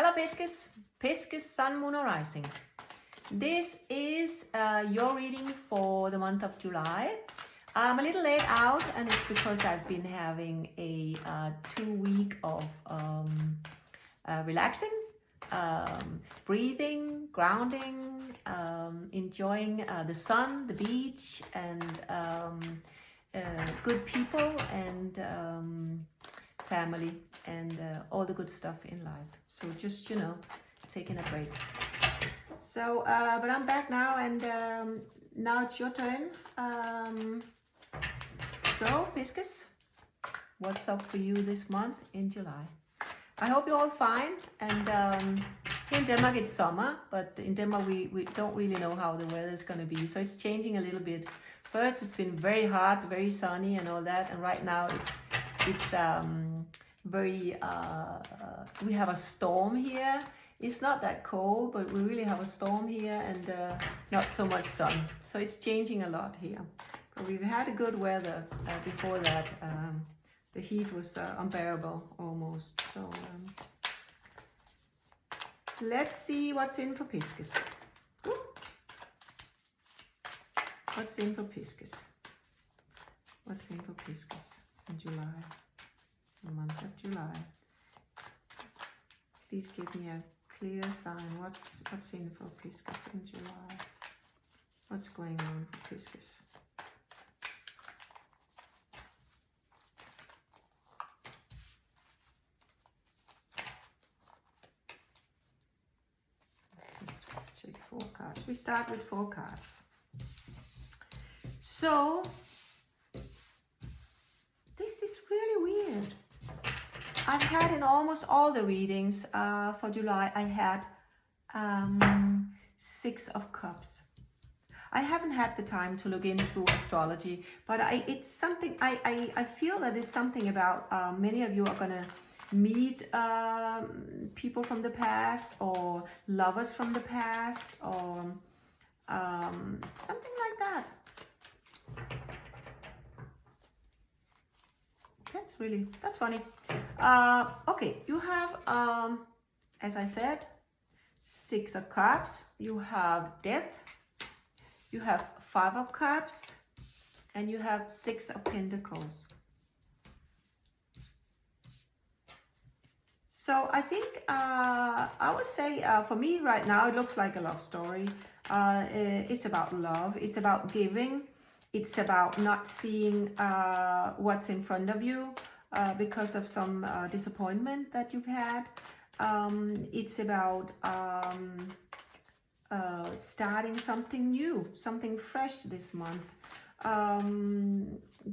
Hello Pisces, Pisces Sun, Moon or Rising. This is your reading for the month of July. I'm a little late out and it's because I've been having a 2 week of relaxing, breathing, grounding, enjoying the sun, the beach, and good people and family and all the good stuff in life. So just, you know, taking a break. So, but I'm back now and now it's your turn. So, Pisces, what's up for you this month in July? I hope you're all fine. And here in Denmark it's summer, but in Denmark we don't really know how the weather is going to be. So it's changing a little bit. First it's been very hot, very sunny and all that. And right now it's very, we have a storm here. It's not that cold, but we really have a storm here and not so much sun. So it's changing a lot here. But we've had a good weather before that. The heat was unbearable almost. So let's see what's in for Pisces. What's in for Pisces? What's in for Pisces in July? The month of July. Please give me a clear sign. What's in for Pisces in July? What's going on for Pisces? Just take 4 cards. We start with 4 cards. So this is really weird. I've had in almost all the readings for July, I had 6 of Cups. I haven't had the time to look into astrology, but it's something, I feel that it's something about many of you are going to meet people from the past or lovers from the past or something like that. That's funny. Okay, you have, as I said, 6 of Cups. You have Death. You have 5 of Cups. And you have 6 of Pentacles. So I think, I would say, for me right now, it looks like a love story. It's about love. It's about giving. It's about not seeing what's in front of you because of some disappointment that you've had. It's about starting something new, something fresh this month.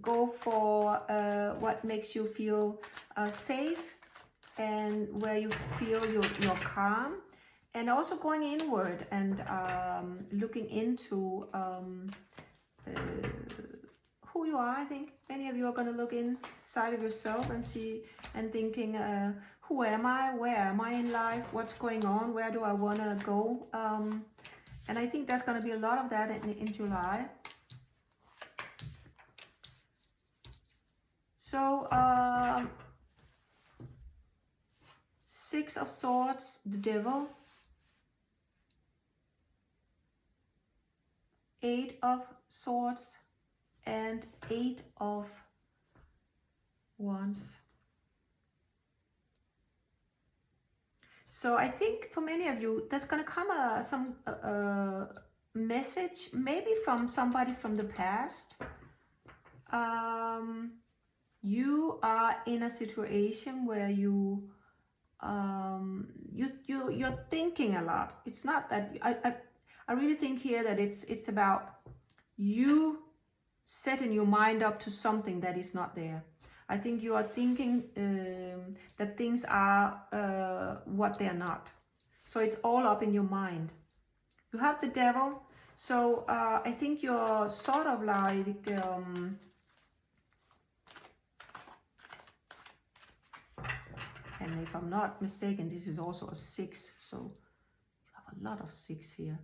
Go for what makes you feel safe and where you feel you're calm. And also going inward and looking into who you are. I think many of you are going to look inside of yourself and see and thinking, who am I? Where am I in life? What's going on? Where do I want to go? And I think there's going to be a lot of that in July. So 6 of Swords, the Devil. 8 of Swords and 8 of Wands. So I think for many of you, there's going to come some message, maybe from somebody from the past. You are in a situation where you're thinking a lot. It's not that I really think here that it's about you setting your mind up to something that is not there. I think you are thinking that things are what they are not. So it's all up in your mind. You have the Devil. So I think you're sort of like and if I'm not mistaken, this is also a 6. So you have a lot of 6 here.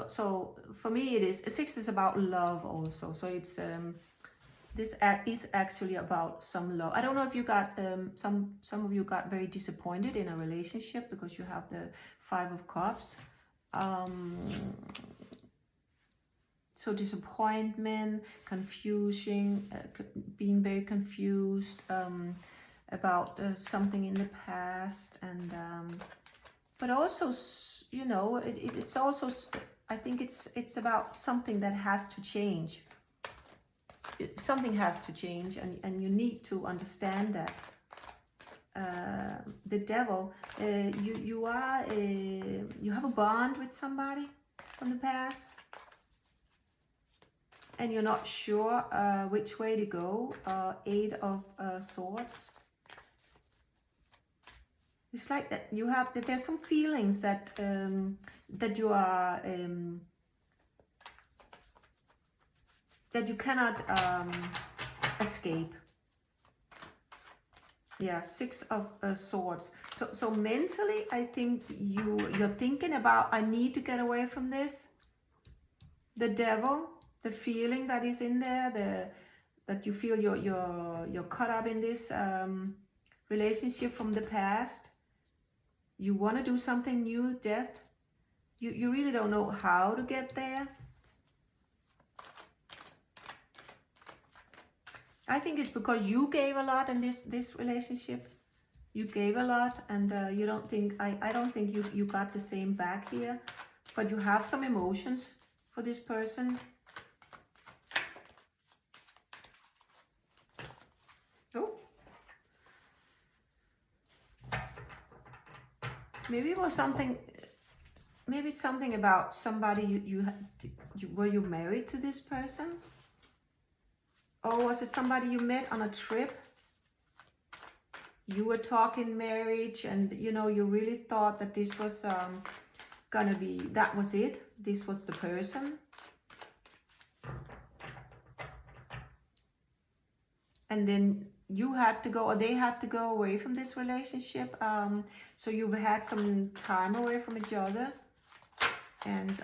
So for me it is, 6 is about love also. So it's This is actually about some love. I don't know if you got some of you got very disappointed in a relationship because you have the 5 of Cups. So disappointment, confusion, being very confused about something in the past, and but also, you know, it's also, I think it's about something that has to change. Something has to change, and you need to understand that. The Devil, you have a bond with somebody from the past, and you're not sure which way to go. 8 of Swords. It's like that you have that there's some feelings that that you are that you cannot escape. Yeah, 6 of Swords. So mentally, I think you're thinking about, I need to get away from this. The Devil, the feeling that is in there, that you feel you're caught up in this relationship from the past. You want to do something new. Death. You really don't know how to get there. I think it's because you gave a lot in this relationship. You gave a lot, and you don't think, I don't think you got the same back here. But you have some emotions for this person. Oh. Maybe it was something, maybe it's something about somebody were you married to this person? Or was it somebody you met on a trip? You were talking marriage, and you know, you really thought that this was gonna be, that was it. This was the person. And then you had to go, or they had to go away from this relationship. So you've had some time away from each other. And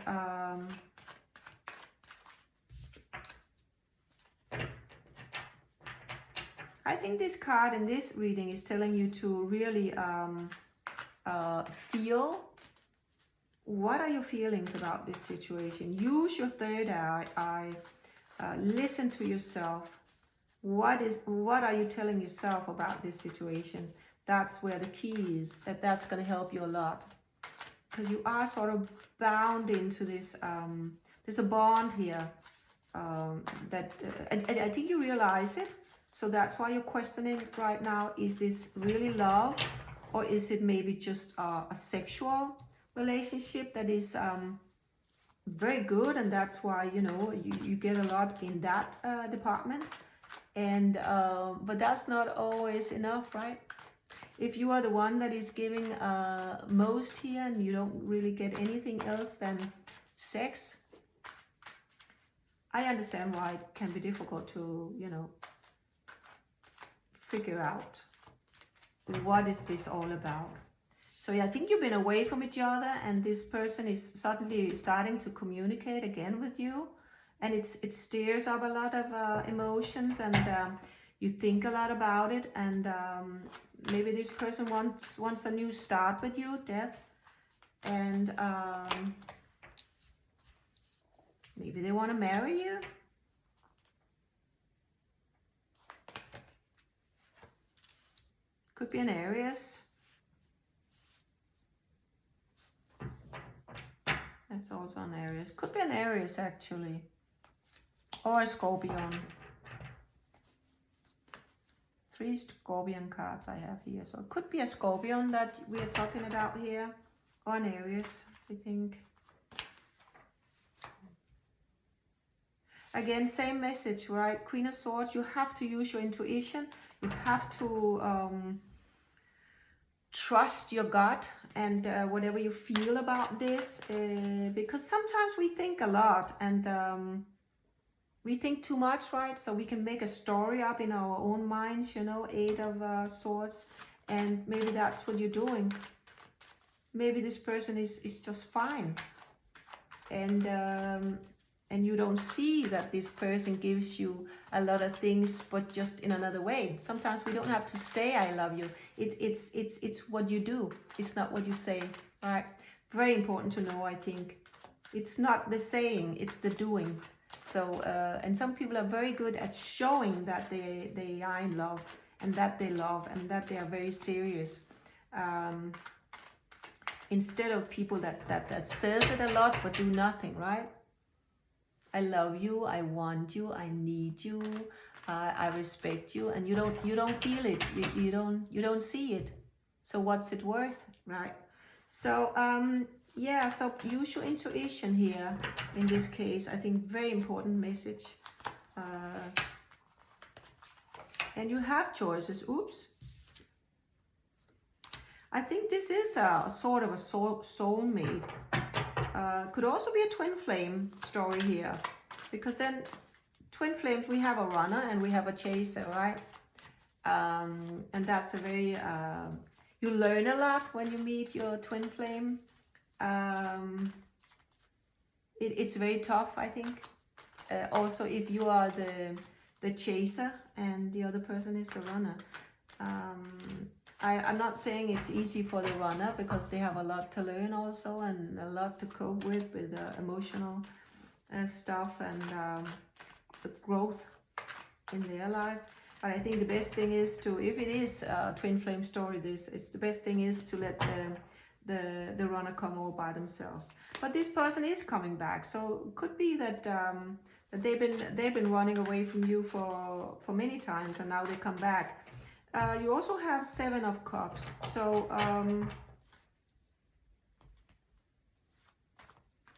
I think this card in this reading is telling you to really feel, what are your feelings about this situation? Use your third eye. Listen to yourself. What are you telling yourself about this situation? That's where the key is. That's going to help you a lot, because you are sort of bound into this. There's a bond here that and I think you realize it. So that's why you're questioning right now. Is this really love, or is it maybe just a sexual relationship that is very good, and that's why, you know, you get a lot in that department. And but that's not always enough, right? If you are the one that is giving most here, and you don't really get anything else than sex, I understand why it can be difficult to, you know, figure out what is this all about. So yeah, I think you've been away from each other, and this person is suddenly starting to communicate again with you, and it stirs up a lot of emotions, and you think a lot about it, and maybe this person wants a new start with you, Death, and maybe they want to marry you. Could be an Aries. That's also an Aries. Could be an Aries, actually. Or a Scorpion. 3 Scorpion cards I have here. So it could be a Scorpion that we are talking about here. Or an Aries, I think. Again, same message, right? Queen of Swords, you have to use your intuition. You have to trust your gut and whatever you feel about this. Because sometimes we think a lot, and we think too much, right? So we can make a story up in our own minds, you know, 8 of Swords. And maybe that's what you're doing. Maybe this person is just fine. And and you don't see that this person gives you a lot of things, but just in another way. Sometimes we don't have to say I love you. It's what you do. It's not what you say, right? Very important to know, I think. It's not the saying, it's the doing. So, and some people are very good at showing that they are in love, and that they love, and that they are very serious. Instead of people that says it a lot but do nothing, right? I love you, I want you, I need you, I respect you, and you don't feel it, you don't see it. So what's it worth, right? So yeah, so use your intuition here in this case. I think very important message. And you have choices. Oops. I think this is a sort of a soulmate. Could also be a twin flame story here, because then twin flames, we have a runner and we have a chaser, right? And that's a very you learn a lot when you meet your twin flame. It's very tough, I think. Also, if you are the chaser and the other person is the runner. I'm not saying it's easy for the runner, because they have a lot to learn also, and a lot to cope with emotional stuff and the growth in their life. But I think the best thing is to, if it is a twin flame story, it's the best thing is to let the runner come all by themselves. But this person is coming back, so it could be that that they've been running away from you for many times, and now they come back. You also have 7 of Cups, so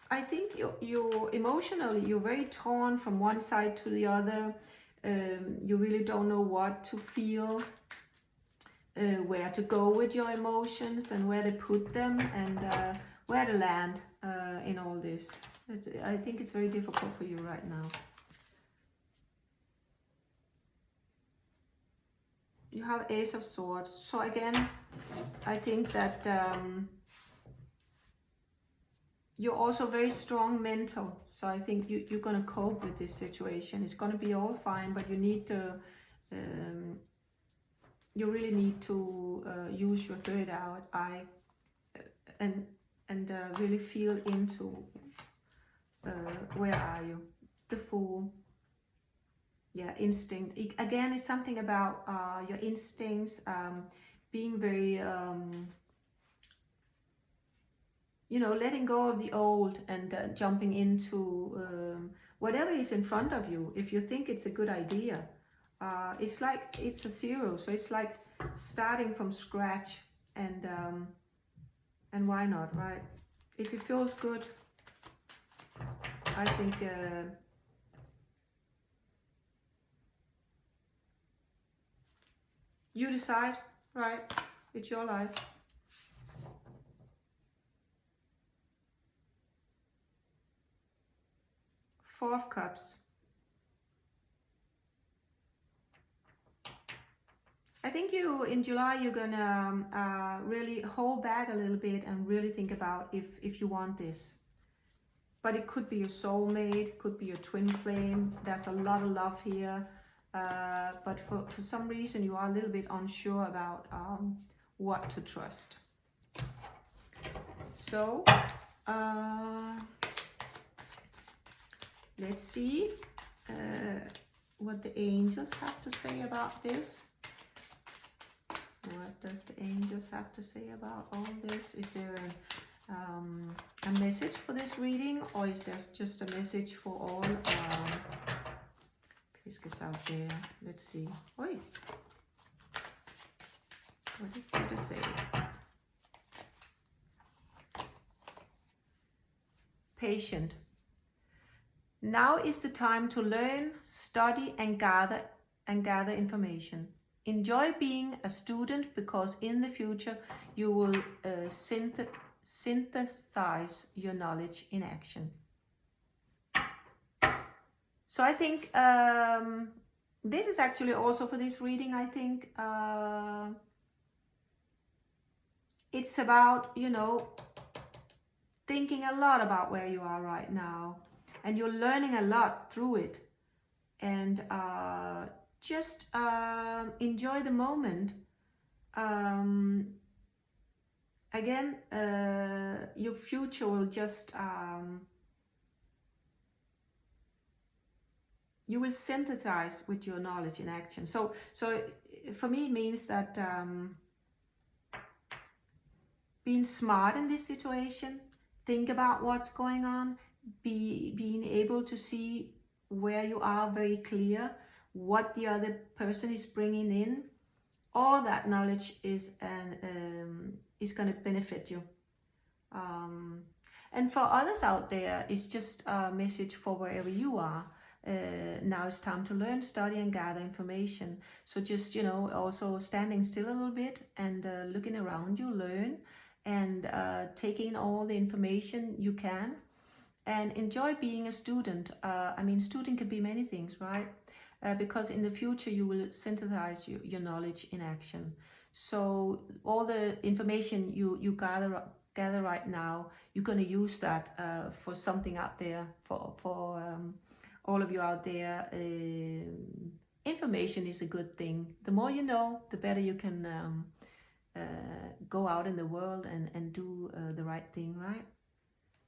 I think you emotionally, you're very torn from one side to the other. You really don't know what to feel, where to go with your emotions, and where to put them, and where to land in all this. I think it's very difficult for you right now. You have Ace of Swords. So again, I think that you're also very strong mental. So I think you're going to cope with this situation. It's going to be all fine, but you need to, you really need to use your third eye and really feel into where are you? The Fool. Yeah, instinct. Again, it's something about your instincts, being very, you know, letting go of the old and jumping into whatever is in front of you. If you think it's a good idea, it's like it's a 0, so it's like starting from scratch, and why not, right? If it feels good, I think. You decide, right? It's your life. Four of Cups. I think in July, you're gonna really hold back a little bit and really think about if you want this. But it could be your soulmate, could be your twin flame. There's a lot of love here. But for some reason you are a little bit unsure about what to trust. So let's see what the angels have to say about this. What does the angels have to say about all this? Is there a message for this reading, or is there just a message for all Pisces out there? Let's see. Oi. What is there to say? Patient. Now is the time to learn, study, and gather information. Enjoy being a student, because in the future you will synthesize your knowledge in action. So I think this is actually also for this reading. I think it's about, you know, thinking a lot about where you are right now, and you're learning a lot through it. And just enjoy the moment. Again, your future will just you will synthesize with your knowledge in action. So for me, it means that being smart in this situation, think about what's going on, being able to see where you are very clear, what the other person is bringing in, all that knowledge is going to benefit you. And for others out there, it's just a message for wherever you are. Now it's time to learn, study, and gather information. So just, you know, also standing still a little bit and looking around you, learn, and taking all the information you can, and enjoy being a student. I mean, student can be many things, right? Because in the future you will synthesize your knowledge in action. So all the information you gather right now, you're going to use that for something out there, for all of you out there. Information is a good thing. The more you know, the better you can go out in the world and do the right thing, right?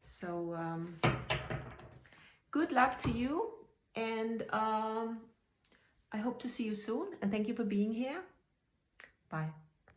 So good luck to you, and I hope to see you soon, and thank you for being here. Bye.